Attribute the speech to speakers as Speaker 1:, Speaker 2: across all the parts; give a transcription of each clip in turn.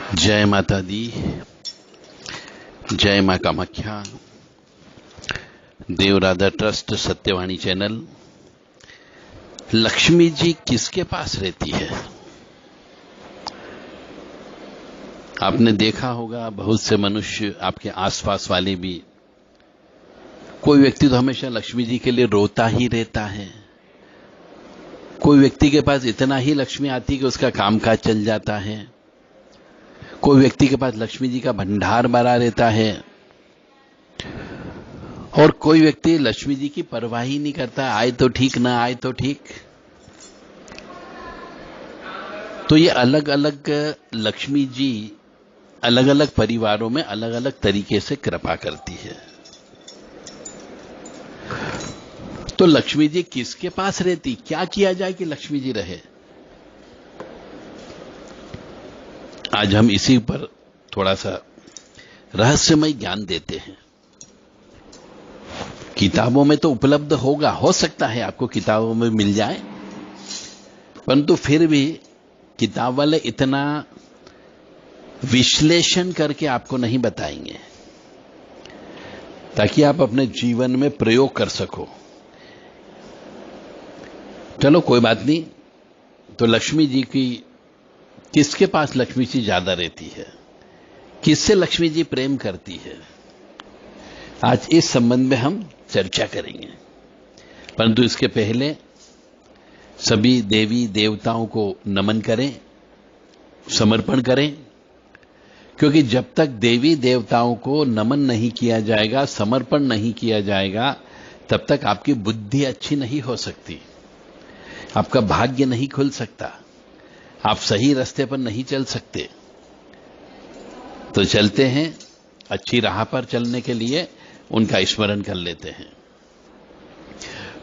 Speaker 1: जय माता दी, जय मां कामाख्या। Devradha trust Satyavani channel. लक्ष्मी जी किसके पास रहती है? आपने देखा होगा बहुत से मनुष्य, आपके आसपास वाले भी, कोई व्यक्ति तो हमेशा लक्ष्मी जी के लिए रोता ही रहता है। कोई व्यक्ति के पास इतना ही लक्ष्मी आती है कि उसका कामकाज चल जाता है। कोई व्यक्ति के पास लक्ष्मी जी का भंडार भरा रहता है और कोई व्यक्ति लक्ष्मी जी की परवाह ही नहीं करता, आए तो ठीक ना आए तो ठीक। तो ये अलग अलग लक्ष्मी जी अलग अलग परिवारों में अलग अलग तरीके से कृपा करती है। तो लक्ष्मी जी किसके पास रहती, क्या किया जाए कि लक्ष्मी जी रहे? आज हम इसी पर थोड़ा सा रहस्यमय ज्ञान देते हैं। किताबों में तो उपलब्ध होगा, हो सकता है आपको किताबों में मिल जाए, परंतु फिर भी किताब वाले इतना विश्लेषण करके आपको नहीं बताएंगे ताकि आप अपने जीवन में प्रयोग कर सको। चलो कोई बात नहीं। तो लक्ष्मी जी की, किसके पास लक्ष्मी जी ज्यादा रहती है, किससे लक्ष्मी जी प्रेम करती है, आज इस संबंध में हम चर्चा करेंगे। परंतु इसके पहले सभी देवी देवताओं को नमन करें, समर्पण करें, क्योंकि जब तक देवी देवताओं को नमन नहीं किया जाएगा, समर्पण नहीं किया जाएगा, तब तक आपकी बुद्धि अच्छी नहीं हो सकती, आपका भाग्य नहीं खुल सकता, आप सही रास्ते पर नहीं चल सकते। तो चलते हैं, अच्छी राह पर चलने के लिए उनका स्मरण कर लेते हैं।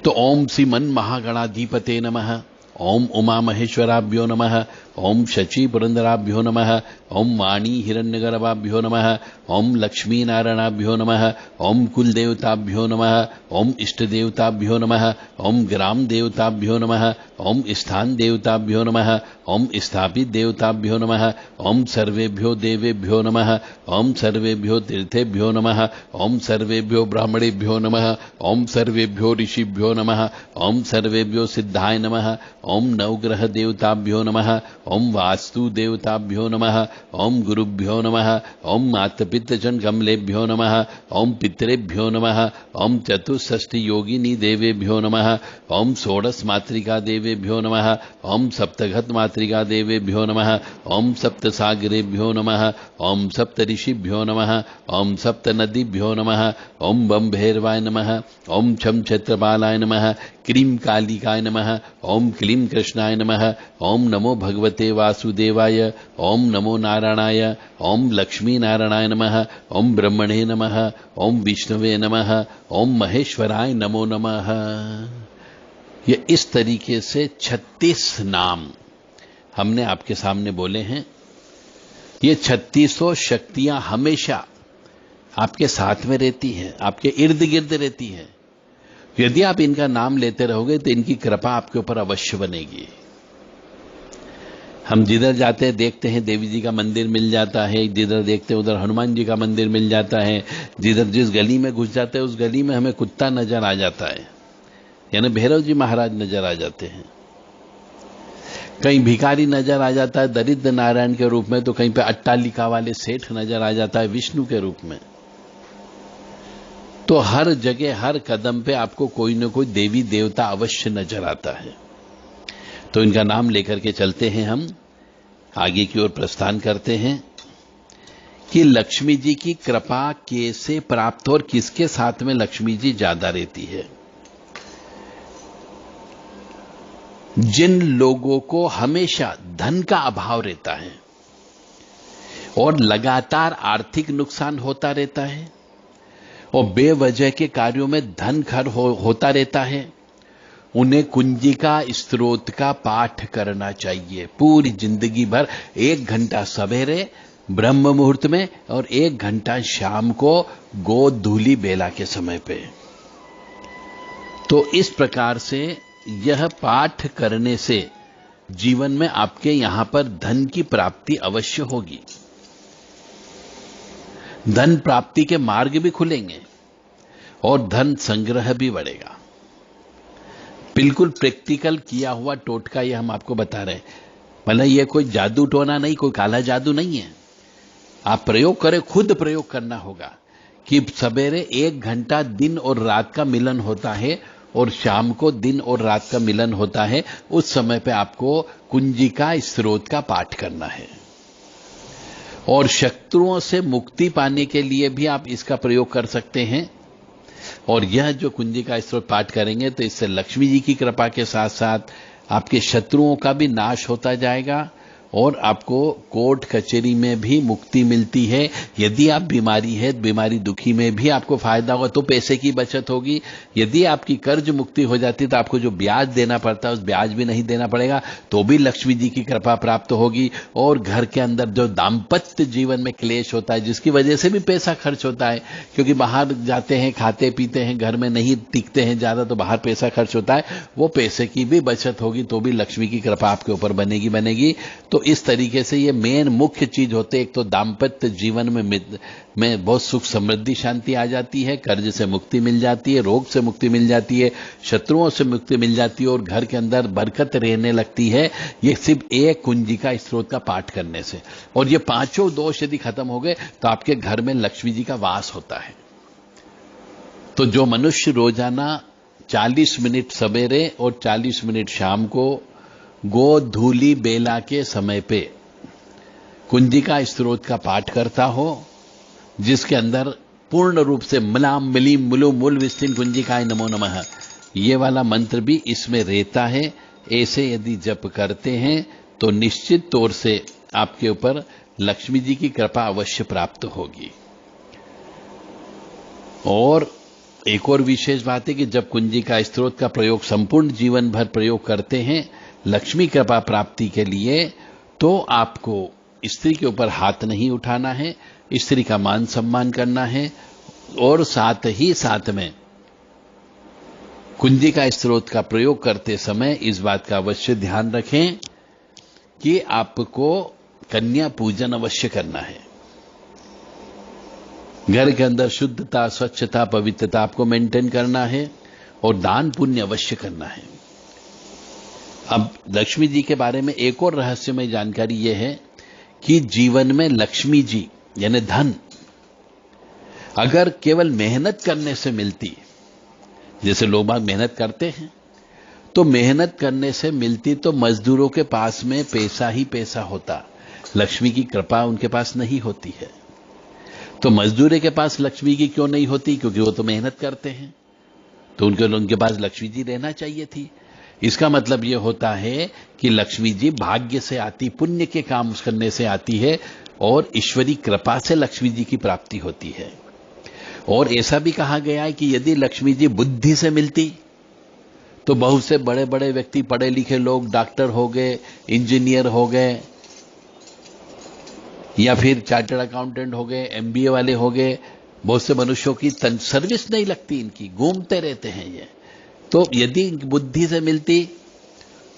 Speaker 1: तो ओम श्रीमन महागणाधिपते नमः, ओम उमा महेश्वराभ्यो नमः, ओम शची पुरंदराभ्यो नमः, ओम वाणी हिरण्यगर्भाभ्यो नमः, ओम लक्ष्मी नारायणाभ्यो नमः, ओम कुल देवताभ्यो नमः, ओम इष्ट देवताभ्यो नमः, ओम ग्राम देवताभ्यो नमः, ओम स्थान देवताभ्यो नमः, ओम स्थापित देवताभ्यो नमः, ओम सर्वेभ्यो देवेभ्यो नमः, ओम सर्वेभ्यो तीर्थेभ्यो नमः, ओम सर्वेभ्यो ब्राह्मणेभ्यो नमः, ओम सर्वेभ्यो ऋषिभ्यो नमः, ओम सर्वेभ्यो सिद्धाय नमः, ओम नवग्रह देवताभ्यो नमः, ओम वास्तु देवताभ्यो नमः, ओम गुरुभ्यो नमः, ओम मातपितृजन कमलेभ्यो नमः, ओम पितरेभ्यो नमः, ओम चतुष्षष्टि योगिनी देवेभ्यो नमः, ओम षोडश मातृका देवेभ्यो नमः, ओम सप्तघत मातृका देवेभ्यो नमः, ओम सप्तसागरेभ्यो नमः, ओम सप्त ऋषिभ्यो नमः, ओम सप्त नदीभ्यो नमः, ओम बम भैरवाय नमः, ओम छम छत्रपालाय नमः, क्रीम कालिकाय नमः, ओम क्लीम कृष्णाय नमः, ओम नमो भगवते वासुदेवाय, ओम नमो नारायणाय, ओम लक्ष्मी नारायणाय नमः, ओम ब्रह्मणे नमः, ओम विष्णुवे नमः, ओम महेश्वराय नमो नमः। ये इस तरीके से 36 नाम हमने आपके सामने बोले हैं। ये 36 शक्तियां हमेशा आपके साथ में रहती हैं, आपके इर्द गिर्द रहती हैं। यदि आप इनका नाम लेते रहोगे तो इनकी कृपा आपके ऊपर अवश्य बनेगी। हम जिधर जाते हैं देखते हैं देवी जी का मंदिर मिल जाता है, जिधर देखते हैं उधर हनुमान जी का मंदिर मिल जाता है, जिधर जिस गली में घुस जाते हैं उस गली में हमें कुत्ता नजर आ जाता है, यानी भैरव जी महाराज नजर आ जाते हैं। कहीं भिखारी नजर आ जाता है दरिद्र नारायण के रूप में, तो कहीं पे अट्टालिका वाले सेठ नजर आ जाता है विष्णु के रूप में। तो हर जगह हर कदम पे आपको कोई न कोई देवी देवता अवश्य नजर आता है। तो इनका नाम लेकर के चलते हैं, हम आगे की ओर प्रस्थान करते हैं कि लक्ष्मी जी की कृपा कैसे प्राप्त हो और किसके साथ में लक्ष्मी जी ज्यादा रहती है। जिन लोगों को हमेशा धन का अभाव रहता है और लगातार आर्थिक नुकसान होता रहता है और बेवजह के कार्यों में धन खर्च होता रहता है, उन्हें कुंजिका स्त्रोत का पाठ करना चाहिए। पूरी जिंदगी भर 1 घंटा सवेरे ब्रह्म मुहूर्त में और 1 घंटा शाम को गोधूली बेला के समय पे। तो इस प्रकार से यह पाठ करने से जीवन में आपके यहां पर धन की प्राप्ति अवश्य होगी। धन प्राप्ति के मार्ग भी खुलेंगे और धन संग्रह भी बढ़ेगा। बिल्कुल प्रैक्टिकल किया हुआ टोटका ये हम आपको बता रहे हैं। मतलब ये कोई जादू टोना नहीं, कोई काला जादू नहीं है। आप प्रयोग करें, खुद प्रयोग करना होगा कि सवेरे 1 घंटा दिन और रात का मिलन होता है और शाम को दिन और रात का मिलन होता है। उस समय पे आपको कुंजिका स्त्रोत का पाठ करना है। और शत्रुओं से मुक्ति पाने के लिए भी आप इसका प्रयोग कर सकते हैं। और यह जो कुंजिका स्त्रोत पाठ करेंगे तो इससे लक्ष्मी जी की कृपा के साथ साथ आपके शत्रुओं का भी नाश होता जाएगा और आपको कोर्ट कचहरी में भी मुक्ति मिलती है। यदि आप बीमारी है, बीमारी दुखी में भी आपको फायदा होगा तो पैसे की बचत होगी। यदि आपकी कर्ज मुक्ति हो जाती तो आपको जो ब्याज देना पड़ता है उस ब्याज भी नहीं देना पड़ेगा, तो भी लक्ष्मी जी की कृपा प्राप्त होगी। और घर के अंदर जो दाम्पत्य जीवन में क्लेश होता है, जिसकी वजह से भी पैसा खर्च होता है, क्योंकि बाहर जाते हैं, खाते पीते हैं, घर में नहीं टिकते हैं ज्यादा, तो बाहर पैसा खर्च होता है, वो पैसे की भी बचत होगी, तो भी लक्ष्मी की कृपा आपके ऊपर बनेगी। तो इस तरीके से ये मेन मुख्य चीज होते हैं। एक तो दाम्पत्य जीवन में बहुत सुख समृद्धि शांति आ जाती है, कर्ज से मुक्ति मिल जाती है, रोग से मुक्ति मिल जाती है, शत्रुओं से मुक्ति मिल जाती है और घर के अंदर बरकत रहने लगती है। ये सिर्फ एक कुंजिका स्त्रोत का पाठ करने से। और ये 5 दोष यदि खत्म हो गए तो आपके घर में लक्ष्मी जी का वास होता है। तो जो मनुष्य रोजाना 40 मिनट सवेरे और 40 मिनट शाम को गोधूली बेला के समय पे कुंजिका स्त्रोत का पाठ करता हो, जिसके अंदर पूर्ण रूप से मलाम मिलीम मुलु मूल विस्तीन कुंजिकाय नमो नमः ये वाला मंत्र भी इसमें रहता है। ऐसे यदि जप करते हैं तो निश्चित तौर से आपके ऊपर लक्ष्मी जी की कृपा अवश्य प्राप्त होगी। और एक और विशेष बात है कि जब कुंजिका स्त्रोत का प्रयोग संपूर्ण जीवन भर प्रयोग करते हैं लक्ष्मी कृपा प्राप्ति के लिए, तो आपको स्त्री के ऊपर हाथ नहीं उठाना है, स्त्री का मान सम्मान करना है। और साथ ही साथ में कुंजिका स्त्रोत का प्रयोग करते समय इस बात का अवश्य ध्यान रखें कि आपको कन्या पूजन अवश्य करना है। घर के अंदर शुद्धता, स्वच्छता, पवित्रता आपको मेंटेन करना है और दान पुण्य अवश्य करना है। अब लक्ष्मी जी के बारे में एक और रहस्यमय जानकारी यह है कि जीवन में लक्ष्मी जी यानी धन अगर केवल मेहनत करने से मिलती, जैसे लोग बाग मेहनत करते हैं, तो मेहनत करने से मिलती तो मजदूरों के पास में पैसा ही पैसा होता, लक्ष्मी की कृपा उनके पास नहीं होती है। तो मजदूर के पास लक्ष्मी की क्यों नहीं होती? क्योंकि वो तो मेहनत करते हैं, तो उनके पास लक्ष्मी जी रहना चाहिए थी। इसका मतलब यह होता है कि लक्ष्मी जी भाग्य से आती, पुण्य के काम करने से आती है और ईश्वरी कृपा से लक्ष्मी जी की प्राप्ति होती है। और ऐसा भी कहा गया है कि यदि लक्ष्मी जी बुद्धि से मिलती तो बहुत से बड़े बड़े व्यक्ति, पढ़े लिखे लोग, डॉक्टर हो गए, इंजीनियर हो गए, या फिर चार्टर्ड अकाउंटेंट हो गए, एमबीए वाले हो गए, बहुत से मनुष्यों की सर्विस नहीं लगती, इनकी घूमते रहते हैं ये। तो यदि बुद्धि से मिलती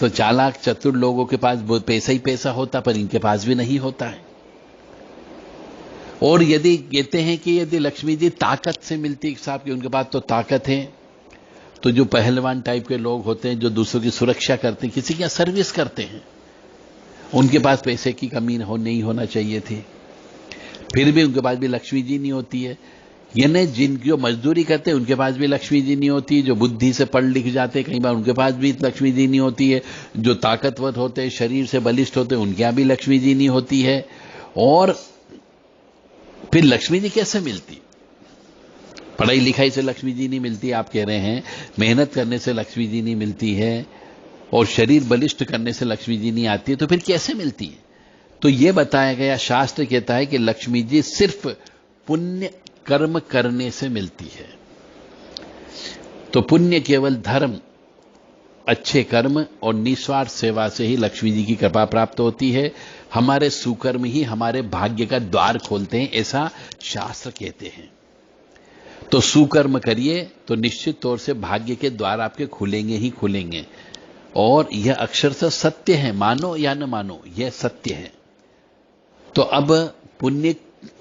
Speaker 1: तो चालाक चतुर लोगों के पास पैसा ही पैसा होता, पर इनके पास भी नहीं होता है। और यदि कहते हैं कि यदि लक्ष्मी जी ताकत से मिलती, साहब कि उनके पास तो ताकत है, तो जो पहलवान टाइप के लोग होते हैं जो दूसरों की सुरक्षा करते हैं, किसी की सर्विस करते हैं, उनके पास पैसे की कमी नहीं होना चाहिए थी, फिर भी उनके पास भी लक्ष्मी जी नहीं होती है। यानी जिनकी जो मजदूरी करते हैं उनके पास भी लक्ष्मी जी नहीं होती, जो बुद्धि से पढ़ लिख जाते हैं कई बार उनके पास भी लक्ष्मी जी नहीं होती है, जो ताकतवर होते हैं, शरीर से बलिष्ठ होते हैं, उनके यहां भी लक्ष्मी जी नहीं होती है। और फिर लक्ष्मी जी कैसे मिलती? पढ़ाई लिखाई से लक्ष्मी जी नहीं मिलती, आप कह रहे हैं, मेहनत करने से लक्ष्मी जी नहीं मिलती है, और शरीर बलिष्ठ करने से लक्ष्मी जी नहीं आती है, तो फिर कैसे मिलती है? तो यह बताया गया, शास्त्र कहता है कि लक्ष्मी जी सिर्फ पुण्य कर्म करने से मिलती है। तो पुण्य केवल धर्म, अच्छे कर्म और निस्वार्थ सेवा से ही लक्ष्मी जी की कृपा प्राप्त होती है। हमारे सुकर्म ही हमारे भाग्य का द्वार खोलते हैं, ऐसा शास्त्र कहते हैं। तो सुकर्म करिए तो निश्चित तौर से भाग्य के द्वार आपके खुलेंगे ही खुलेंगे। और यह अक्षरशः सत्य है, मानो या न मानो, यह सत्य है। तो अब पुण्य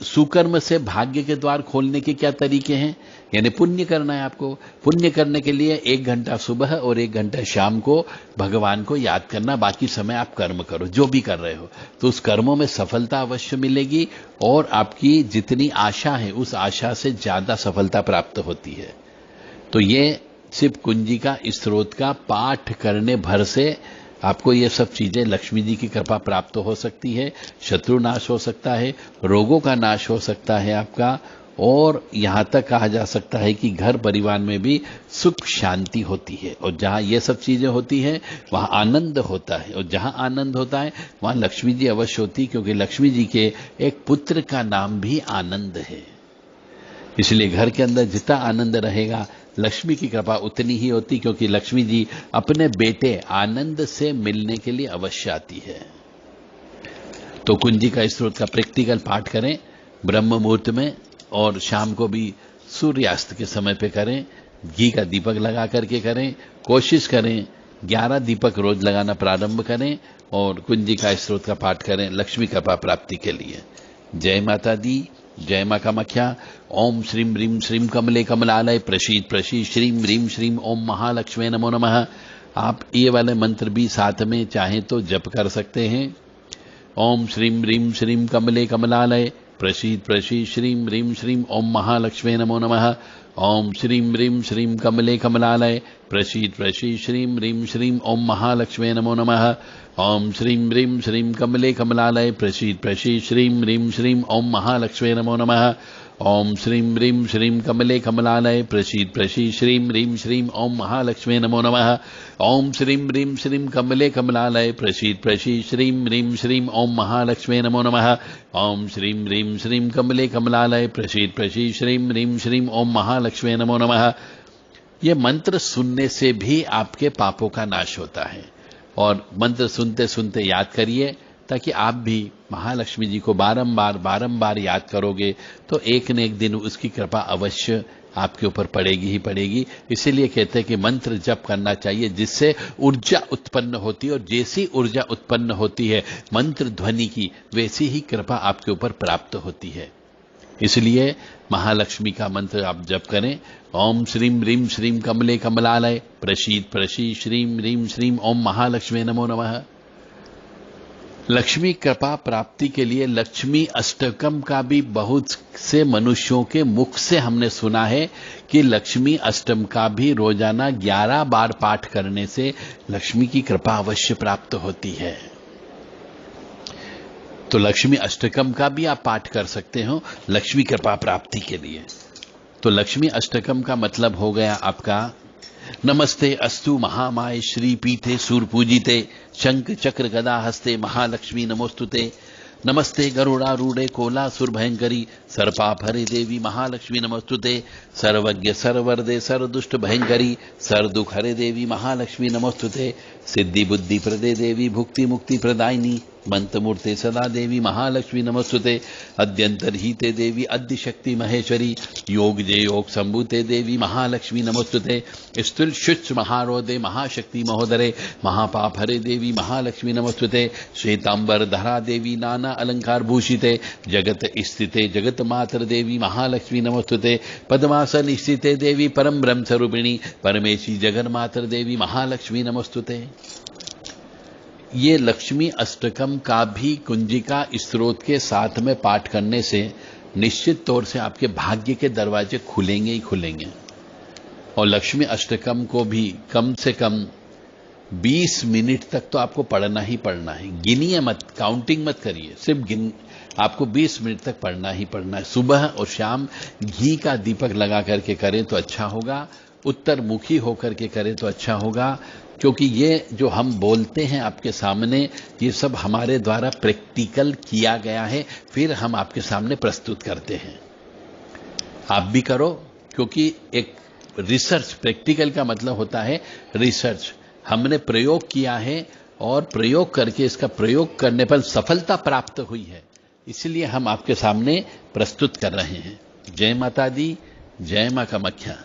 Speaker 1: सुकर्म से भाग्य के द्वार खोलने के क्या तरीके हैं? यानी पुण्य करना है आपको। पुण्य करने के लिए 1 घंटा सुबह और 1 घंटा शाम को भगवान को याद करना, बाकी समय आप कर्म करो जो भी कर रहे हो, तो उस कर्मों में सफलता अवश्य मिलेगी और आपकी जितनी आशा है उस आशा से ज्यादा सफलता प्राप्त होती है। तो ये शिव कुंजी का स्त्रोत का पाठ करने भर से आपको ये सब चीजें, लक्ष्मी जी की कृपा प्राप्त हो सकती है, शत्रु नाश हो सकता है, रोगों का नाश हो सकता है आपका, और यहां तक कहा जा सकता है कि घर परिवार में भी सुख शांति होती है। और जहां ये सब चीजें होती हैं वहां आनंद होता है, और जहां आनंद होता है वहां लक्ष्मी जी अवश्य होती, क्योंकि लक्ष्मी जी के एक पुत्र का नाम भी आनंद है। इसलिए घर के अंदर जितना आनंद रहेगा लक्ष्मी की कृपा उतनी ही होती, क्योंकि लक्ष्मी जी अपने बेटे आनंद से मिलने के लिए अवश्य आती है। तो कुंजी का स्त्रोत का प्रैक्टिकल पाठ करें ब्रह्म मुहूर्त में, और शाम को भी सूर्यास्त के समय पे करें। घी का दीपक लगा करके करें। कोशिश करें 11 दीपक रोज लगाना प्रारंभ करें और कुंजी का स्त्रोत का पाठ करें लक्ष्मी कृपा प्राप्ति के लिए। जय माता दी, जय मां कामाख्या। ओम श्रीम ह्रीम श्रीम कमले कमलालय प्रसीद प्रसीद श्रीम ह्रीम श्रीम ओम महालक्ष्मी नमो नमः। आप ये वाले मंत्र भी साथ में चाहें तो जप कर सकते हैं। ओम श्रीम ह्रीम श्रीम कमले कमलालय प्रसीद प्रसीद श्रीम ह्रीम श्रीम ओम महालक्ष्मी नमो नमः। ओम श्रीम ह्रीम श्रीम कमले कमलालय प्रसीद प्रसीद श्रीम ह्रीम श्रीम ओम महालक्ष्मी नमो नमः। ओम श्रीम ह्रीम श्रीम कमले कमलालय प्रसीद प्रसीद श्रीम ह्रीम श्रीम ओम महालक्ष्मी नमो नमः। ओम श्रीम ह्रीम श्रीम कमले कमलालय प्रसीद प्रसीद श्रीम ह्रीम श्रीम ओम महालक्ष्मी नमो नमः। ओम श्रीम ह्रीम श्रीम कमले कमलालय प्रसीद प्रसीद श्रीम ह्रीम श्रीम ओम महालक्ष्मी नमो नमः। ओम श्रीम ह्रीम श्रीम कमले कमलालय प्रसीद प्रसीद श्रीम ह्रीम श्रीम ओम महालक्ष्मी नमो नमः। ये मंत्र सुनने से भी आपके पापों का नाश होता है, और मंत्र सुनते सुनते याद करिए, ताकि आप भी महालक्ष्मी जी को बारंबार बारंबार याद करोगे तो एक न एक दिन उसकी कृपा अवश्य आपके ऊपर पड़ेगी ही पड़ेगी। इसीलिए कहते हैं कि मंत्र जप करना चाहिए जिससे ऊर्जा उत्पन्न होती है, और जैसी ऊर्जा उत्पन्न होती है मंत्र ध्वनि की, वैसी ही कृपा आपके ऊपर प्राप्त होती है। इसलिए महालक्ष्मी का मंत्र आप जप करें। ओम श्रीम ह्रीम श्रीम कमले कमलालय प्रसीद प्रसीद श्रीम ह्रीम श्रीम ओम महालक्ष्मी नमो नमः। लक्ष्मी कृपा प्राप्ति के लिए लक्ष्मी अष्टकम का भी बहुत से मनुष्यों के मुख से हमने सुना है कि लक्ष्मी अष्टकम का भी रोजाना 11 बार पाठ करने से लक्ष्मी की कृपा अवश्य प्राप्त होती है। तो लक्ष्मी अष्टकम का भी आप पाठ कर सकते हो लक्ष्मी कृपा प्राप्ति के लिए। तो लक्ष्मी अष्टकम का मतलब हो गया आपका नमस्ते अस्तु महामाय श्री पीठे सूर पूजिते शंख चक्र गदा हस्ते महालक्ष्मी नमोस्तुते। नमस्ते गरुड़ारूढ़े कोला सुर भयंकरी सर्पाफरे देवी महालक्ष्मी नमोस्तुते। सर्वज्ञ सर्वरदे सर्वदुष्ट भयंकरी सर्वदुख हरे देवी महालक्ष्मी नमोस्तुते। सिद्धि बुद्धि प्रदे देवी भुक्ति मुक्ति प्रदायिनी मंत्रमूर्ते सदा देवी महालक्ष्मी नमोस्तुते। अद्यंतरहिते देवी अद्य शक्ति महेश्वरी योग जय योग संभूते देवी महालक्ष्मी नमोस्तुते। स्तुल शुच्च महारोदे महाशक्ति महोदरे महापाप हरे देवी महालक्ष्मी नमोस्तुते। श्वेतांबर धरा देवी नाना अलंकार भूषिते जगत स्थिते जगत मातर देवी महालक्ष्मी नमोस्तुते। पद्मासन स्थिते देवी परम ब्रह्म स्वरूपिणी परमेशी जगन्मातर देवी महालक्ष्मी नमोस्तुते। ये लक्ष्मी अष्टकम का भी कुंजिका स्त्रोत के साथ में पाठ करने से निश्चित तौर से आपके भाग्य के दरवाजे खुलेंगे ही खुलेंगे। और लक्ष्मी अष्टकम को भी कम से कम 20 मिनट तक तो आपको पढ़ना ही पढ़ना है। गिनिए मत, काउंटिंग मत करिए, सिर्फ आपको 20 मिनट तक पढ़ना ही पढ़ना है। सुबह और शाम घी का दीपक लगा करके करें तो अच्छा होगा, उत्तर मुखी होकर के करें तो अच्छा होगा, क्योंकि ये जो हम बोलते हैं आपके सामने ये सब हमारे द्वारा प्रैक्टिकल किया गया है, फिर हम आपके सामने प्रस्तुत करते हैं। आप भी करो, क्योंकि एक रिसर्च, प्रैक्टिकल का मतलब होता है रिसर्च। हमने प्रयोग किया है और प्रयोग करके इसका प्रयोग करने पर सफलता प्राप्त हुई है, इसलिए हम आपके सामने प्रस्तुत कर रहे हैं। जय माता दी, जय मां कामाख्या।